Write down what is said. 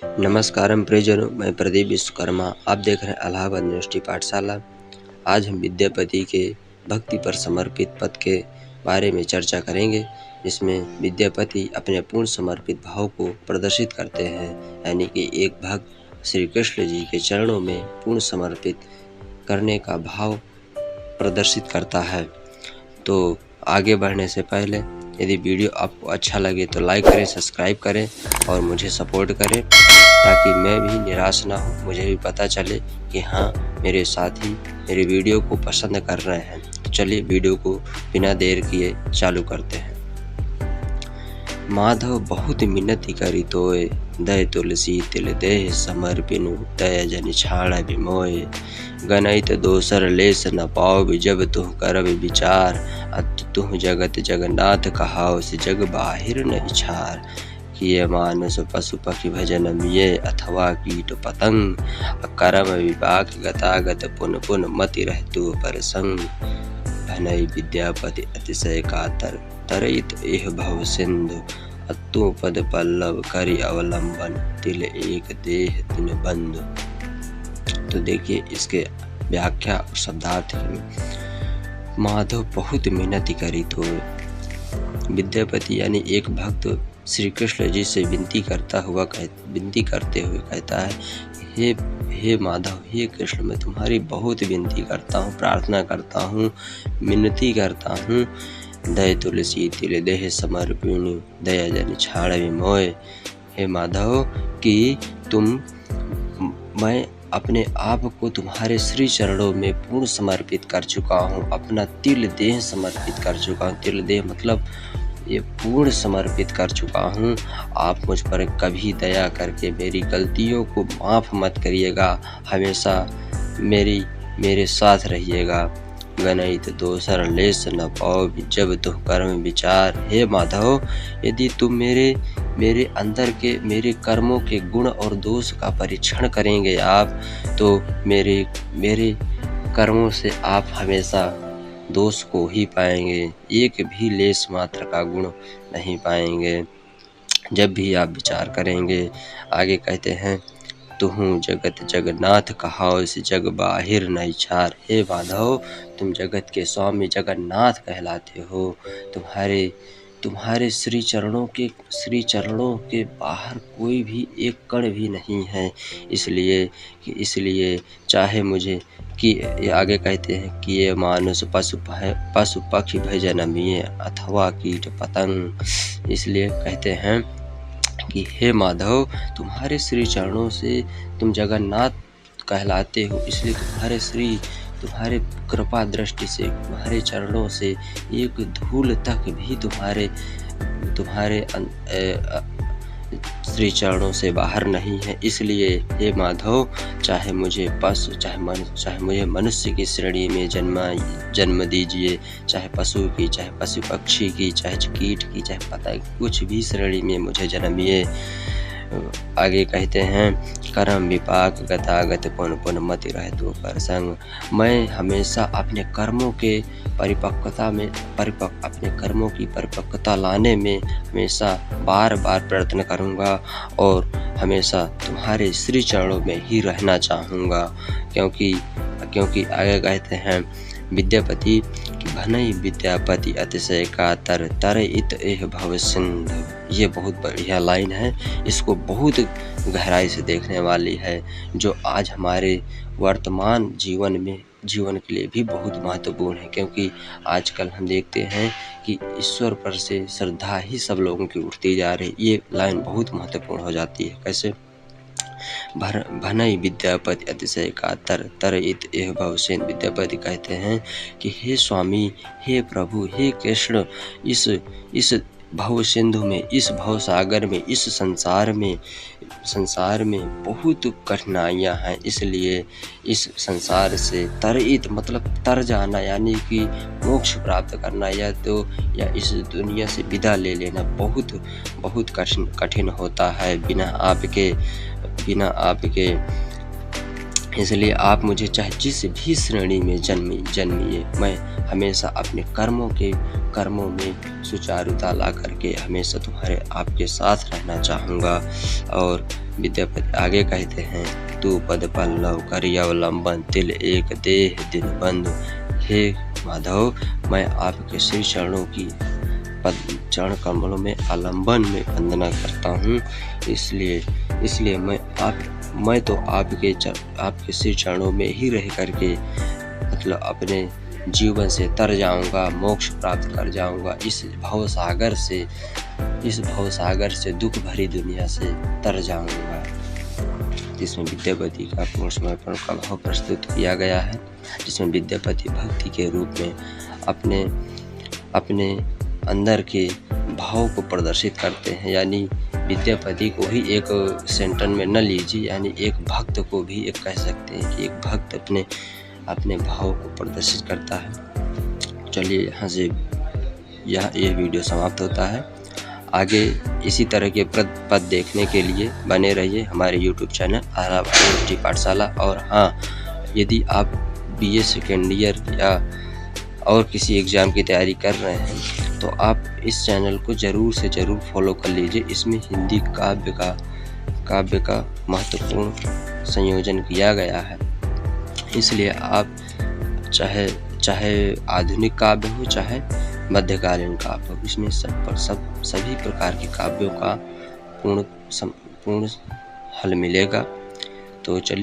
नमस्कारम प्रियजनों, मैं प्रदीप विश्वकर्मा। आप देख रहे हैं इलाहाबाद यूनिवर्सिटी पाठशाला। आज हम विद्यापति के भक्ति पर समर्पित पद के बारे में चर्चा करेंगे। इसमें विद्यापति अपने पूर्ण समर्पित भाव को प्रदर्शित करते हैं, यानी कि एक भक्त श्री कृष्ण जी के चरणों में पूर्ण समर्पित करने का भाव प्रदर्शित करता है। तो आगे बढ़ने से पहले यदि वीडियो आपको अच्छा लगे तो लाइक करें, सब्सक्राइब करें और मुझे सपोर्ट करें, ताकि मैं भी निराश ना हो। मुझे भी पता चले कि हाँ, मेरे साथी मेरे वीडियो को पसंद कर रहे हैं। तो चलिए वीडियो को बिना देर किए चालू करते हैं। माधव बहुत मिन्नति करी तोय, दय तुलसी तिल देह समर्पिनु, दय जन छाड़ बिमोय। गनैत दोसर लेस न पाओ, जब तुह करब विचार, अत तुह जगत जगन्नाथ कहाओ, से जग बाहिर न इछार। किए मानस पशु पक्षी भजन मिये, अथवा कीट पतंग, करम विपाक गतागत पुन पुन मति रहतु परसंग। भनई विद्यापति अतिशय कातर, तरैत एह भव सिंधु, अतु पद पल्लव करि अवलंबन, तिल एक देह तिन बंधु। तो देखिए इसके व्याख्या और शब्दार्थ में, माधव बहुत मिन्नति करी तो विद्यापति यानी एक भक्त श्री कृष्ण जी से विनती करते हुए कहता है, हे माधव, हे कृष्ण, मैं तुम्हारी बहुत विनती करता हूँ, प्रार्थना करता हूँ, मिन्नति करता हूँ। दय तुलसी तिल देह समर्पिणु, दया जन छाड़ विमोय। हे माधव कि मैं अपने आप को तुम्हारे श्री चरणों में पूर्ण समर्पित कर चुका हूँ, अपना तिल देह समर्पित कर चुका हूँ। तिल देह मतलब ये पूर्ण समर्पित कर चुका हूँ। आप मुझ पर कभी दया करके मेरी गलतियों को माफ़ मत करिएगा, हमेशा मेरे साथ रहिएगा। गनैत दोसर लेस न पाओ, जब तुह कर्म विचार। हे माधव, यदि तुम मेरे अंदर के मेरे कर्मों के गुण और दोष का परीक्षण करेंगे आप, तो मेरे कर्मों से आप हमेशा दोष को ही पाएंगे, एक भी लेस मात्र का गुण नहीं पाएंगे जब भी आप विचार करेंगे। आगे कहते हैं, तुहु जगत जगन्नाथ कहाओ, से जग बाहिर न इछार। हे माधव, तुम जगत के स्वामी जगन्नाथ कहलाते हो। तुम्हारे श्री चरणों के बाहर कोई भी एक कण भी नहीं है। इसलिए चाहे मुझे कि आगे कहते हैं कि ये मानुष पशु पक्षी भजन मिये, अथवा कीट पतंग। इसलिए कहते हैं कि हे माधव, तुम्हारे श्री चरणों से तुम जगन्नाथ कहलाते हो, इसलिए तुम्हारे कृपा दृष्टि से, तुम्हारे चरणों से एक धूल तक भी तुम्हारे श्री चरणों से बाहर नहीं है। इसलिए हे माधव, चाहे मुझे मनुष्य की श्रेणी में जन्म दीजिए, चाहे पशु की, चाहे पशु पक्षी की, चाहे कीट की, चाहे पतंग, कुछ भी श्रेणी में मुझे जन्मिए। आगे कहते हैं, कर्म विपाक गतागत पुन पुन मति रहतु परसंग। मैं हमेशा अपने कर्मों के अपने कर्मों की परिपक्वता लाने में हमेशा बार बार प्रयत्न करूंगा और हमेशा तुम्हारे श्री चरणों में ही रहना चाहूँगा। क्योंकि आगे कहते हैं, विद्यापति की भनई विद्यापति अतिशय कातर, तरैत एह भव सिंधु। ये बहुत बढ़िया लाइन है, इसको बहुत गहराई से देखने वाली है, जो आज हमारे वर्तमान जीवन के लिए भी बहुत महत्वपूर्ण है। क्योंकि आजकल हम देखते हैं कि ईश्वर पर से श्रद्धा ही सब लोगों की उठती जा रही। ये लाइन बहुत महत्वपूर्ण हो जाती है। कैसे? भनई विद्यापति अतिशय कातर, तरैत एह भव सिंधु। विद्यापति कहते हैं कि हे स्वामी, हे प्रभु, हे कृष्ण, इस भव सिंधु में, इस भव सागर में, इस संसार में बहुत कठिनाइयाँ हैं। इसलिए इस संसार से तरैत मतलब तर जाना, यानी कि मोक्ष प्राप्त करना, या इस दुनिया से विदा ले लेना बहुत कठिन होता है बिना आपके। इसलिए आप मुझे चाहे जिस भी श्रेणी में जन्मिए, मैं हमेशा अपने कर्मों में सुचारुता ला करके हमेशा आपके साथ रहना चाहूँगा। और विद्यापति आगे कहते हैं, तू पद पल्लव करि अवलंबन, तिल एक देह दिन बंधु। हे माधव, मैं आपके श्री चरणों की चरण कमलों में आलंबन में वंदना करता हूँ। इसलिए मैं तो आपके श्री चरणों में ही रह करके मतलब अपने जीवन से तर जाऊंगा, मोक्ष प्राप्त कर जाऊंगा। इस भवसागर से दुख भरी दुनिया से तर जाऊंगा। जिसमें विद्यापति का पूर्ण समर्पण का भाव प्रस्तुत किया गया है, जिसमें विद्यापति भक्ति के रूप में अपने अंदर के भाव को प्रदर्शित करते हैं। यानी विद्यापति को ही एक सेंटेंस में न लीजिए, यानी एक भक्त को भी एक कह सकते हैं कि एक भक्त अपने भाव को प्रदर्शित करता है। चलिए यहाँ से ये वीडियो समाप्त होता है। आगे इसी तरह के पद देखने के लिए बने रहिए हमारे YouTube चैनल आर्यावर्त पाठशाला। और हाँ, यदि आप BA सेकेंड ईयर या और किसी एग्ज़ाम की तैयारी कर रहे हैं तो आप इस चैनल को ज़रूर से ज़रूर फॉलो कर लीजिए। इसमें हिंदी काव्य का महत्वपूर्ण संयोजन किया गया है। इसलिए आप चाहे आधुनिक काव्य हो, चाहे मध्यकालीन काव्य हो, इसमें सभी प्रकार के काव्यों का पूर्ण हल मिलेगा। तो चलिए